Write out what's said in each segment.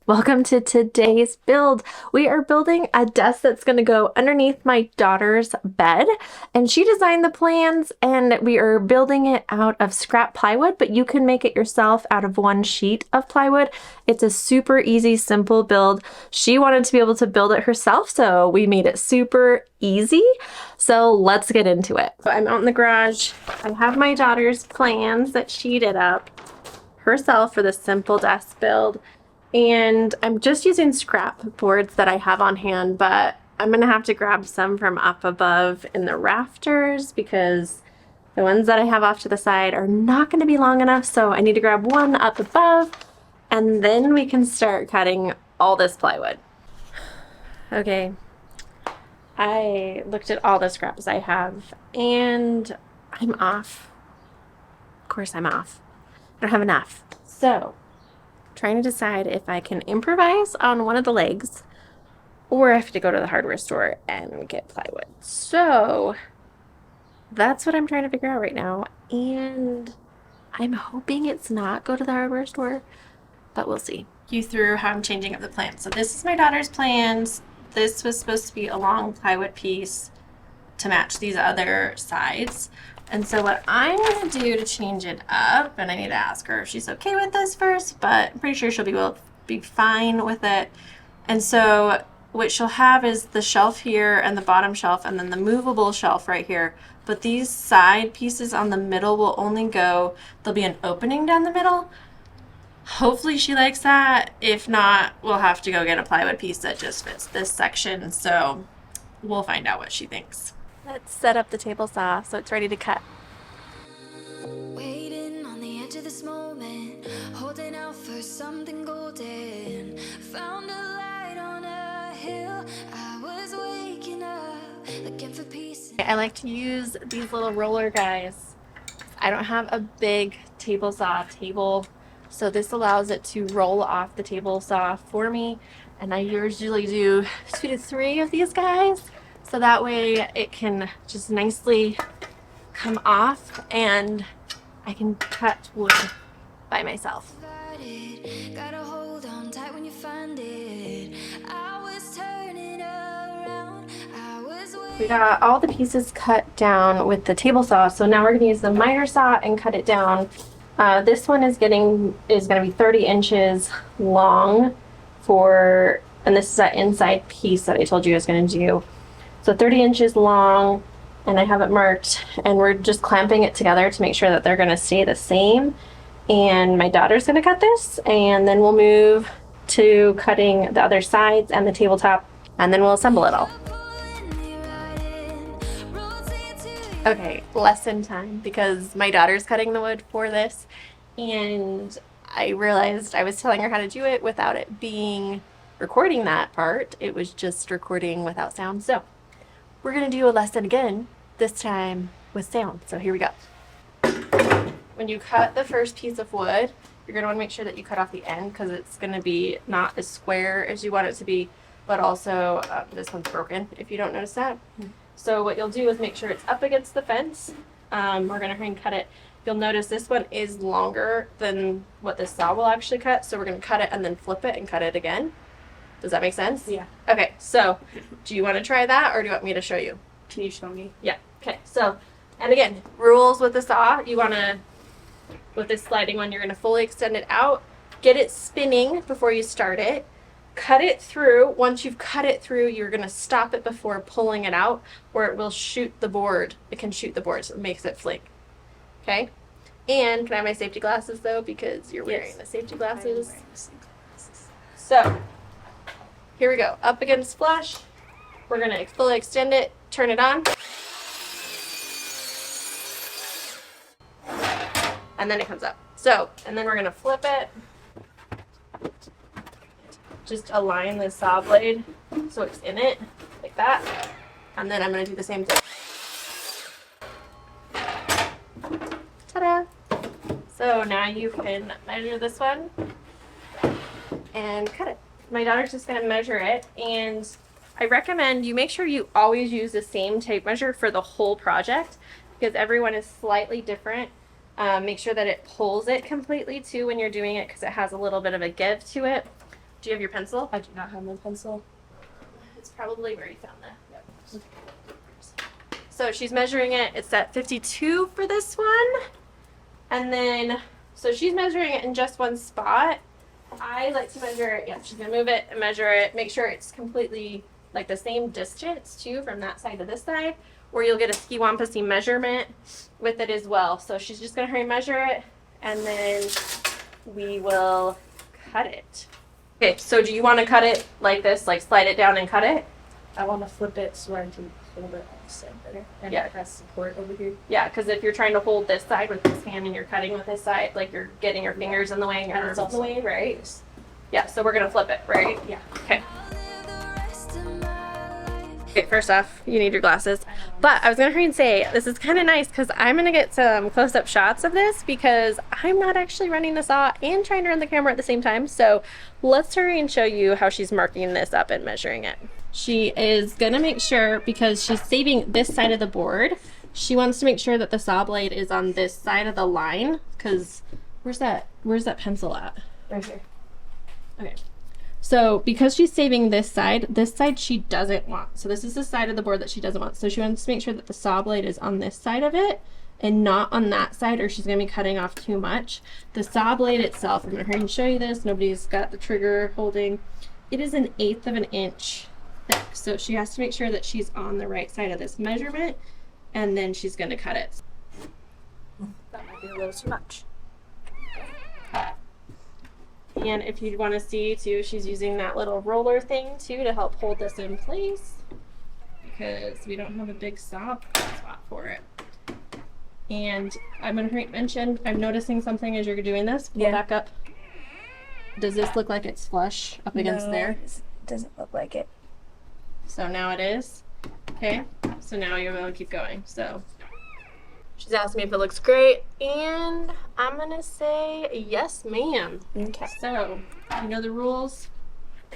Welcome to today's build. We are building a desk that's going to go underneath my daughter's bed, and she designed the plans, and we are building it out of scrap plywood, but you can make it yourself out of one sheet of plywood. It's a super easy, simple build. She wanted to be able to build it herself, so we made it super easy. So let's get into it. I'm out in the garage. I have my daughter's plans that she did up herself for this simple desk build. And I'm just using scrap boards that I have on hand, but I'm gonna have to grab some from up above in the rafters because the ones that I have off to the side are not gonna be long enough. So I need to grab one up above, and then we can start cutting all this plywood. Okay, I looked at all the scraps I have and I'm off. Of course I'm off. I don't have enough. So trying to decide if I can improvise on one of the legs or I have to go to the hardware store and get plywood. So that's what I'm trying to figure out right now. And I'm hoping it's not go to the hardware store, but we'll see. You through how I'm changing up the plans. So this is my daughter's plans. This was supposed to be a long plywood piece to match these other sides. And so what I'm going to do to change it up, and I need to ask her if she's okay with this first, but I'm pretty sure she'll be fine with it. And so what she'll have is the shelf here and the bottom shelf and then the movable shelf right here. But these side pieces on the middle will only go, there'll be an opening down the middle. Hopefully she likes that. If not, we'll have to go get a plywood piece that just fits this section. So we'll find out what she thinks. Let's set up the table saw so it's ready to cut. Waiting on the edge of this moment, holding out for something golden. Found a light on a hill. I was waking up, looking for peace. I like to use these little roller guys. I don't have a big table saw table, so this allows it to roll off the table saw for me. And I usually do 2 to 3 of these guys. So that way it can just nicely come off and I can cut wood by myself. Gotta hold on tight when you find it. I was turning around. We got all the pieces cut down with the table saw. So now we're gonna use the miter saw and cut it down. This one is gonna be 30 inches long and this is that inside piece that I told you I was gonna do. So 30 inches long, and I have it marked, and we're just clamping it together to make sure that they're gonna stay the same. And my daughter's gonna cut this, and then we'll move to cutting the other sides and the tabletop, and then we'll assemble it all. Okay, lesson time, because my daughter's cutting the wood for this, and I realized I was telling her how to do it without it being recording that part. It was just recording without sound. So we're gonna do a lesson again, this time with sound. So here we go. When you cut the first piece of wood, you're gonna wanna make sure that you cut off the end because it's gonna be not as square as you want it to be, but also this one's broken if you don't notice that. So what you'll do is make sure it's up against the fence. We're gonna try and cut it. You'll notice this one is longer than what this saw will actually cut. So we're gonna cut it and then flip it and cut it again. Does that make sense? Yeah. Okay, so do you want to try that or do you want me to show you? Can you show me? Yeah. Okay, so, and again, rules with the saw, you want to, with this sliding one, you're going to fully extend it out, get it spinning before you start it, cut it through. Once you've cut it through, you're going to stop it before pulling it out or it will shoot the board. It can shoot the board, so it makes it flick. Okay? And can I have my safety glasses though, because you're wearing the safety glasses? So, here we go, up against flush. We're gonna fully extend it, turn it on. And then it comes up. So, and then we're gonna flip it. Just align the saw blade so it's in it, like that. And then I'm gonna do the same thing. Ta-da! So now you can measure this one and cut it. My daughter's just gonna measure it, and I recommend you make sure you always use the same tape measure for the whole project because everyone is slightly different. Make sure that it pulls it completely too when you're doing it because it has a little bit of a give to it. Do you have your pencil? I do not have my pencil. It's probably where you found that. Yep. So she's measuring it. It's at 52 for this one. And then, so she's measuring it in just one spot. I like to measure it. Yeah, she's going to move it and measure it. Make sure it's completely like the same distance too from that side to this side. Or you'll get a ski-wampus measurement with it as well. So she's just going to hurry measure it. And then we will cut it. Okay, so do you want to cut it like this, like slide it down and cut it? I want to flip it so I can hold it on the side better. And Yeah. press support over here. Yeah, because if you're trying to hold this side with this hand and you're cutting with this side, like you're getting your fingers in the way and your And arms it's in the way, right? Yeah, so we're going to flip it, right? Yeah. Okay. I'll live the rest of my life. Okay, first off, you need your glasses. But I was going to hurry and say, this is kind of nice because I'm going to get some close-up shots of this because I'm not actually running the saw and trying to run the camera at the same time. So let's hurry and show you how she's marking this up and measuring it. She is going to make sure, because she's saving this side of the board, she wants to make sure that the saw blade is on this side of the line because where's that pencil at? Right here. Okay. So because she's saving this side she doesn't want. So this is the side of the board that she doesn't want. So she wants to make sure that the saw blade is on this side of it and not on that side, or she's going to be cutting off too much. The saw blade itself, I'm going to hurry and show you this. Nobody's got the trigger holding. It is 1/8 of an inch thick. So she has to make sure that she's on the right side of this measurement, and then she's going to cut it. That might be a little too much. And if you want to see too, she's using that little roller thing too to help hold this in place because we don't have a big saw spot for it. And I'm going to mention, I'm noticing something as you're doing this. Pull back up. Does this look like it's flush up against there? It doesn't look like it. So now it is. Okay. So now you're going to keep going. So she's asked me if it looks great, and I'm going to say yes, ma'am. Okay. So, you know the rules.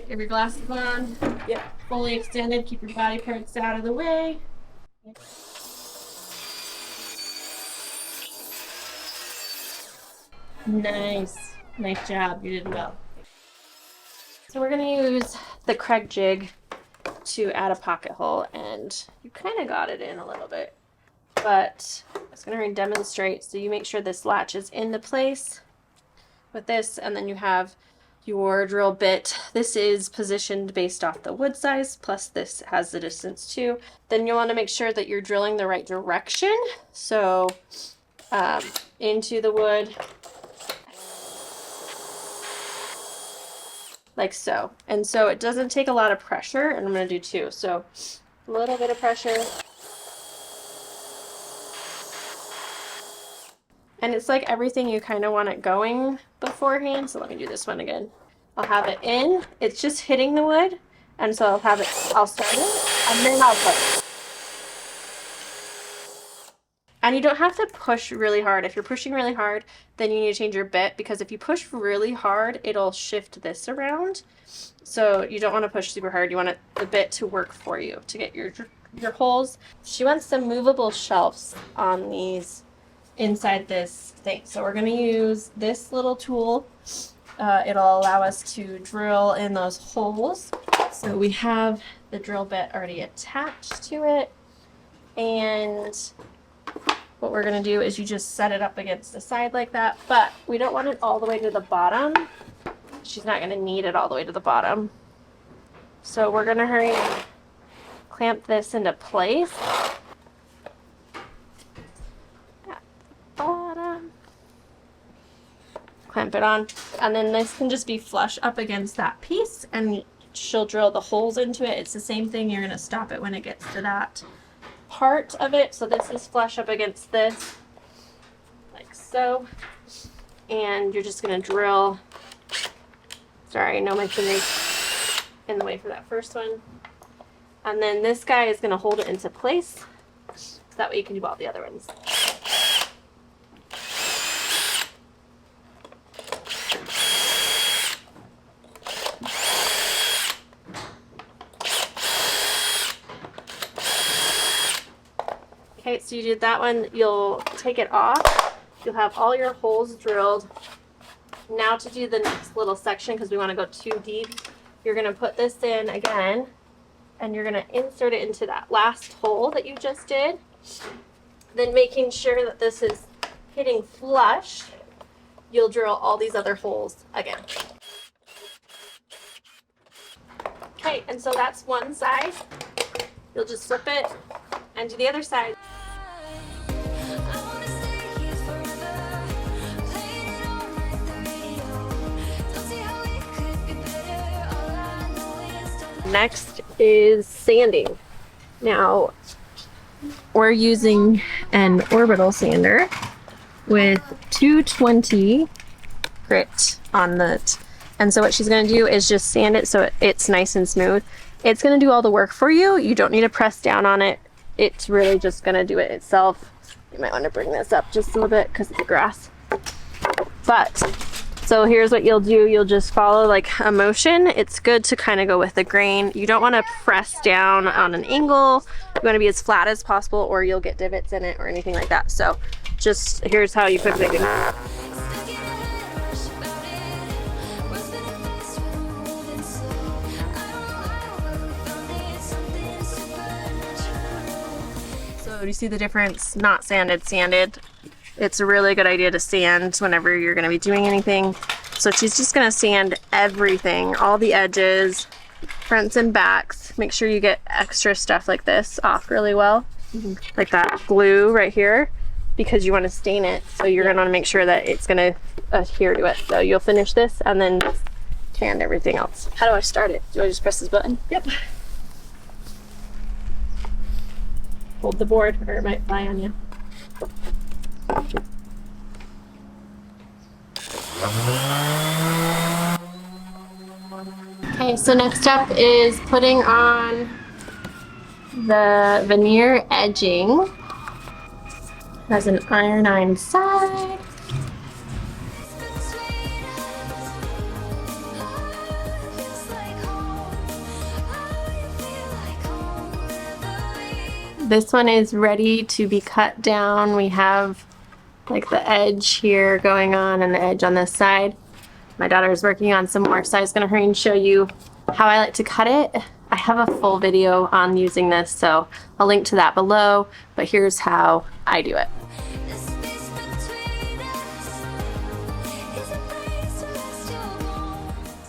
Have your glasses on. Yep. Fully extended. Keep your body parts out of the way. Nice. Nice job. You did well. So we're going to use the Craig jig to add a pocket hole, and you kind of got it in a little bit. But I was going to demonstrate, so you make sure this latch is into place with this, and then you have your drill bit. This is positioned based off the wood size, plus this has the distance too. Then you'll want to make sure that you're drilling the right direction. So into the wood, like so. And so it doesn't take a lot of pressure, and I'm going to do two. So a little bit of pressure. And it's like everything, you kind of want it going beforehand. So let me do this one again. I'll have it in. It's just hitting the wood. And so I'll start it, and then I'll push. And you don't have to push really hard. If you're pushing really hard, then you need to change your bit, because if you push really hard, it'll shift this around. So you don't want to push super hard. You want the bit to work for you to get your holes. She wants some movable shelves on these inside this thing. So we're going to use this little tool. It'll allow us to drill in those holes. So we have the drill bit already attached to it. And what we're going to do is you just set it up against the side like that. But we don't want it all the way to the bottom. She's not going to need it all the way to the bottom. So we're going to hurry and clamp this into place. Bottom, clamp it on, and then this can just be flush up against that piece, and she'll drill the holes into it. It's the same thing. You're going to stop it when it gets to that part of it. So this is flush up against this, like so, and you're just going to drill. Sorry, no, my finger's in the way for that first one. And then this guy is going to hold it into place, so that way you can do all the other ones. Okay, so you did that one. You'll take it off. You'll have all your holes drilled Now to do the next little section, because we want to go too deep, you're going to put this in again, and you're going to insert it into that last hole that you just did. Then making sure that this is hitting flush, you'll drill all these other holes again. Okay, and so that's one side. You'll just flip it and do the other side. Next is sanding. Now, we're using an orbital sander with 220 grit on it. And so what she's going to do is just sand it so it's nice and smooth. It's going to do all the work for you. You don't need to press down on it. It's really just going to do it itself. You might want to bring this up just a little bit because it's grass. But, so here's what you'll do. You'll just follow like a motion. It's good to kind of go with the grain. You don't want to press down on an angle. You want to be as flat as possible or you'll get divots in it or anything like that. So just, here's how you quickly do it. So do you see the difference? Not sanded, sanded. It's a really good idea to sand whenever you're going to be doing anything. So she's just going to sand everything, all the edges, fronts and backs. Make sure you get extra stuff like this off really well, like that glue right here, because you want to stain it. So you're going to want to make sure that it's going to adhere to it. So you'll finish this and then sand everything else. How do I start it? Do I just press this button? Yep. Hold the board or it might fly on you. Okay, so next up is putting on the veneer edging. Has an iron side. This one is ready to be cut down. We have like the edge here going on and the edge on this side. My daughter is working on some more, so I was going to hurry and show you how I like to cut it. I have a full video on using this, so I'll link to that below, but here's how I do it.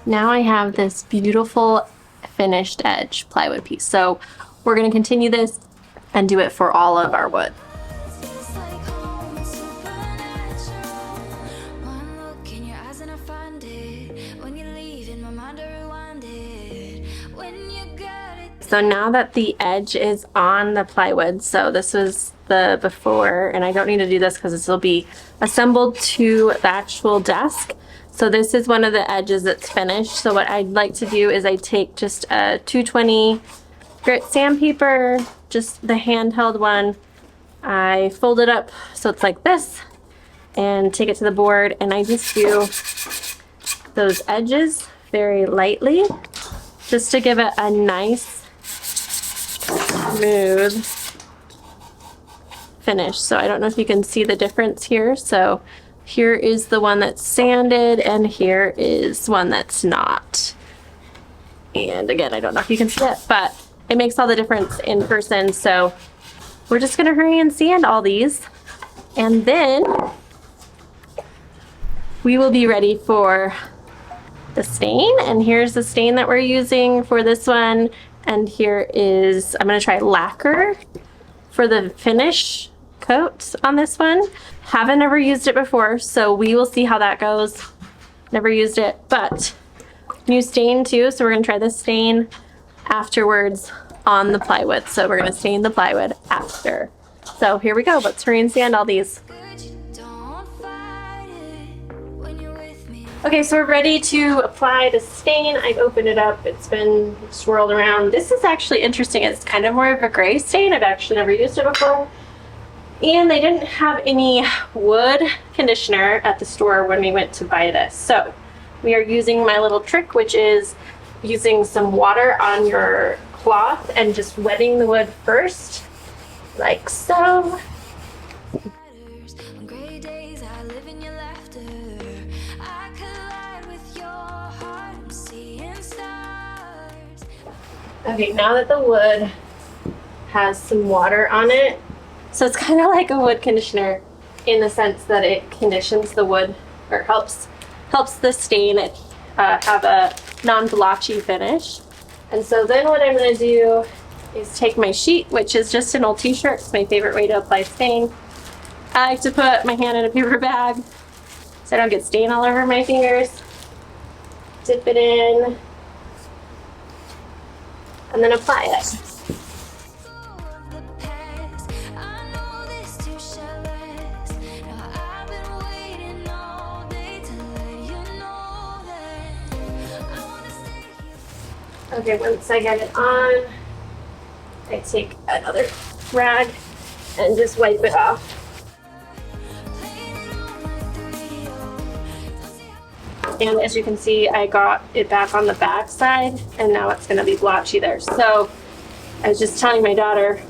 Now I have this beautiful finished edge plywood piece. So we're going to continue this and do it for all of our wood. So now that the edge is on the plywood, so this was the before, and I don't need to do this because this will be assembled to the actual desk. So this is one of the edges that's finished. So what I'd like to do is I take just a 220 grit sandpaper, just the handheld one. I fold it up so it's like this and take it to the board, and I just do those edges very lightly just to give it a nice smooth finish. So I don't know if you can see the difference here. So here is the one that's sanded and here is one that's not. And again, I don't know if you can see it, but it makes all the difference in person. So we're just gonna hurry and sand all these, and then we will be ready for the stain. And here's the stain that we're using for this one. And here is, I'm gonna try lacquer for the finish coat on this one. Haven't ever used it before, so we will see how that goes. Never used it, but new stain too. So we're gonna try this stain afterwards on the plywood. So we're gonna stain the plywood after. So here we go, let's hurry and sand all these. Okay, so we're ready to apply the stain. I've opened it up, it's been swirled around. This is actually interesting. It's kind of more of a gray stain. I've actually never used it before. And they didn't have any wood conditioner at the store when we went to buy this. So we are using my little trick, which is using some water on your cloth and just wetting the wood first, like so. On gray days, I live in your laughter. I could Okay, now that the wood has some water on it, so it's kind of like a wood conditioner in the sense that it conditions the wood, or helps the stain have a non-blotchy finish. And so then what I'm going to do is take my sheet, which is just an old t-shirt. It's my favorite way to apply stain. I like to put my hand in a paper bag so I don't get stain all over my fingers. Dip it in and then apply it. Okay, once I get it on, I take another rag and just wipe it off. And as you can see, I got it back on the back side, and now it's going to be blotchy there. So I was just telling my daughter,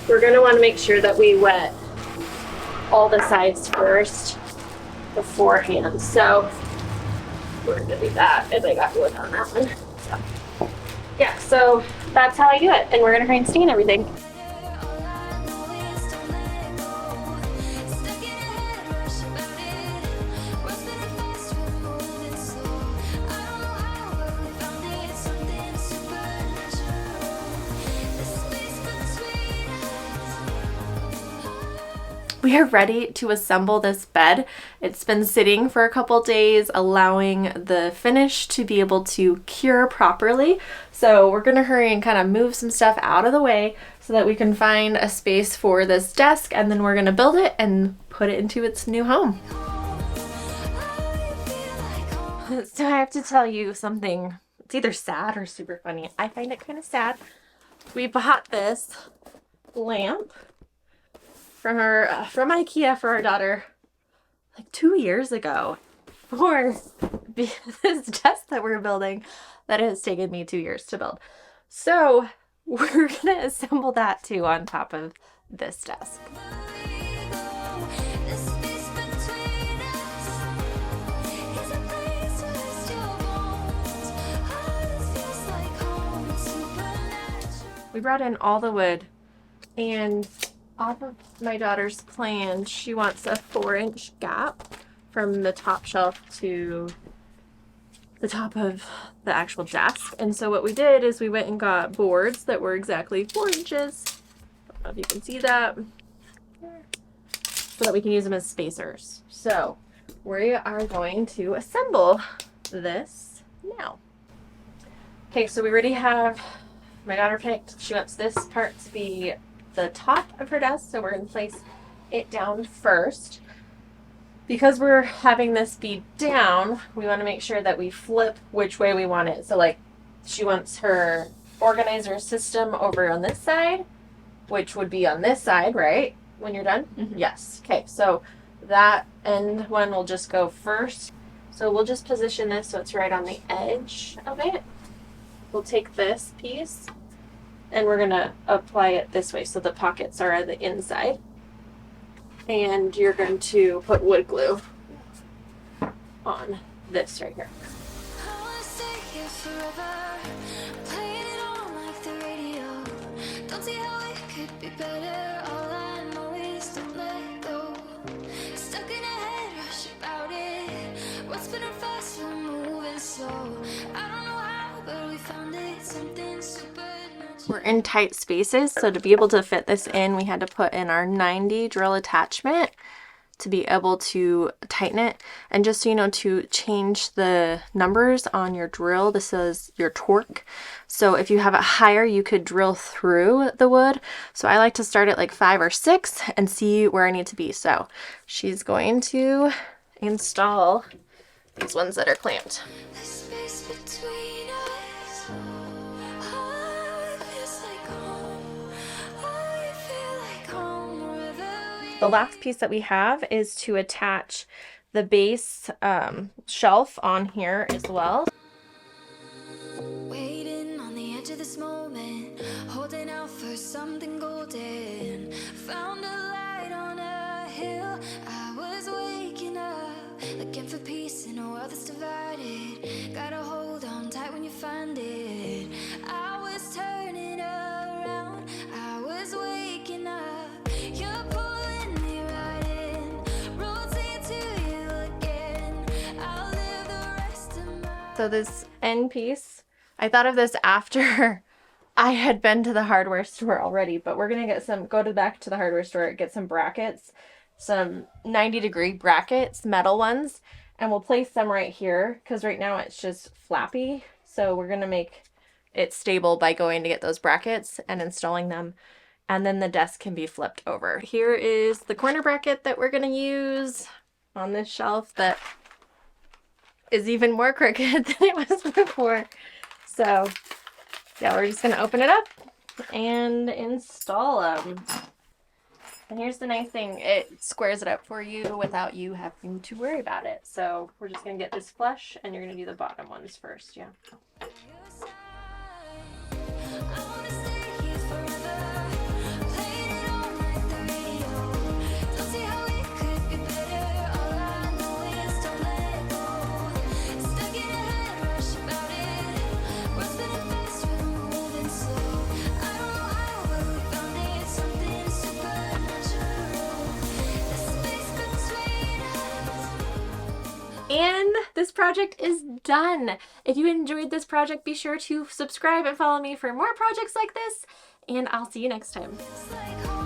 we're going to want to make sure that we wet all the sides first beforehand. So we're going to do that, and I got wood on that one. So yeah, so that's how I do it, and we're going to try and stain everything. We are ready to assemble this bed. It's been sitting for a couple days, allowing the finish to be able to cure properly. So we're gonna hurry and kind of move some stuff out of the way so that we can find a space for this desk, and then we're gonna build it and put it into its new home. So I have to tell you something. It's either sad or super funny. I find it kind of sad. We bought this lamp from IKEA for our daughter like 2 years ago for this desk that we're building that has taken me 2 years to build. So we're gonna assemble that too on top of this desk. We brought in all the wood, and off of my daughter's plan, she wants a 4-inch gap from the top shelf to the top of the actual desk. And so what we did is we went and got boards that were exactly 4 inches. I don't know if you can see that. So that we can use them as spacers. So we are going to assemble this now. Okay, so we already have, my daughter picked, she wants this part to be the top of her desk, so we're going to place it down first. Because we're having this be down, we want to make sure that we flip which way we want it. So like, she wants her organizer system over on this side, which would be on this side, right? When you're done? Mm-hmm. Yes. Okay, so that end one will just go first. So we'll just position this so it's right on the edge of it. We'll take this piece and we're gonna apply it this way so the pockets are on the inside. And you're going to put wood glue on this right here. We're in tight spaces, so to be able to fit this in, we had to put in our 90 drill attachment to be able to tighten it. And just so you know, to change the numbers on your drill, this is your torque. So if you have it higher, you could drill through the wood. So I like to start at like 5 or 6 and see where I need to be. So she's going to install these ones that are clamped. The last piece that we have is to attach the base shelf on here as well. Waiting on the edge of this moment, holding out for something golden. Found a light on a hill. I was waking up, looking for peace in a world that's divided. Gotta hold on tight when you find it. I was So this end piece, I thought of this after I had been to the hardware store already, but we're gonna get back to the hardware store, get some brackets, some 90-degree brackets, metal ones, and we'll place them right here because right now it's just flappy. So we're gonna make it stable by going to get those brackets and installing them, and then the desk can be flipped over. Here is the corner bracket that we're gonna use on this shelf that is even more crooked than it was before. So yeah, we're just gonna open it up and install them. And here's the nice thing, it squares it up for you without you having to worry about it. So we're just gonna get this flush, and you're gonna do the bottom ones first, yeah. And this project is done. If you enjoyed this project, be sure to subscribe and follow me for more projects like this, and I'll see you next time. It's like